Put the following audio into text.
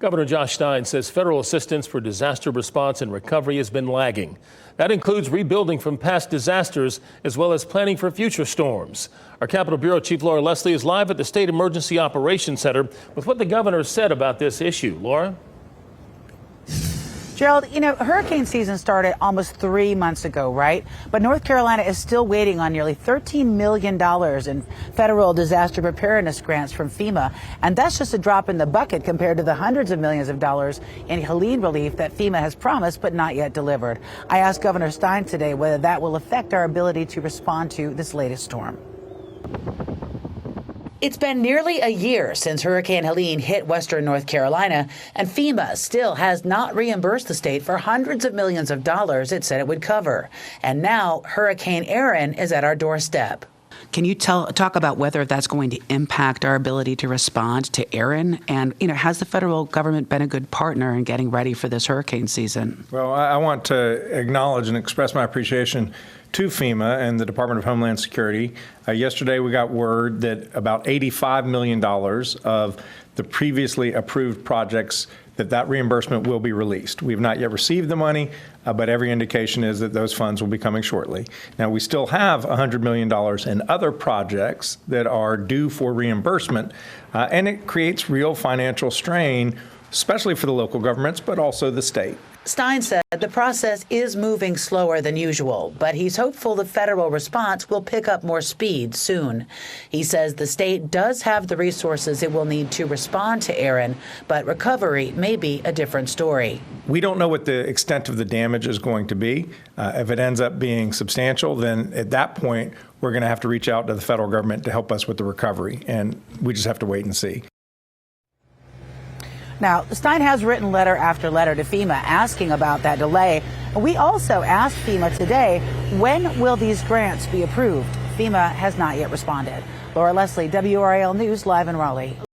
Governor Josh Stein says federal assistance for disaster response and recovery has been lagging. That includes rebuilding from past disasters as well as planning for future storms. Our Capitol Bureau Chief Laura Leslie is live at the State Emergency Operations Center with what the governor said about this issue. Laura? Gerald, hurricane season started almost 3 months ago, right? But North Carolina is still waiting on nearly $13 million in federal disaster preparedness grants from FEMA. And that's just a drop in the bucket compared to the hundreds of millions of dollars in Helene relief that FEMA has promised but not yet delivered. I asked Governor Stein today whether that will affect our ability to respond to this latest storm. It's been nearly a year since Hurricane Helene hit western North Carolina, and FEMA still has not reimbursed the state for hundreds of millions of dollars it said it would cover. And now Hurricane Erin is at our doorstep. Can you talk about whether that's going to impact our ability to respond to Erin? And, has the federal government been a good partner in getting ready for this hurricane season? Well, I want to acknowledge and express my appreciation to FEMA and the Department of Homeland Security. Yesterday, we got word that about $85 million of the previously approved projects that reimbursement will be released. We've not yet received the money, but every indication is that those funds will be coming shortly. Now, we still have $100 million in other projects that are due for reimbursement, and it creates real financial strain, especially for the local governments, but also the state. Stein said the process is moving slower than usual, but he's hopeful the federal response will pick up more speed soon. He says the state does have the resources it will need to respond to Erin, but recovery may be a different story. We don't know what the extent of the damage is going to be. If it ends up being substantial, then at that point, we're going to have to reach out to the federal government to help us with the recovery, and we just have to wait and see. Now, Stein has written letter after letter to FEMA asking about that delay. We also asked FEMA today, when will these grants be approved? FEMA has not yet responded. Laura Leslie, WRAL News, live in Raleigh.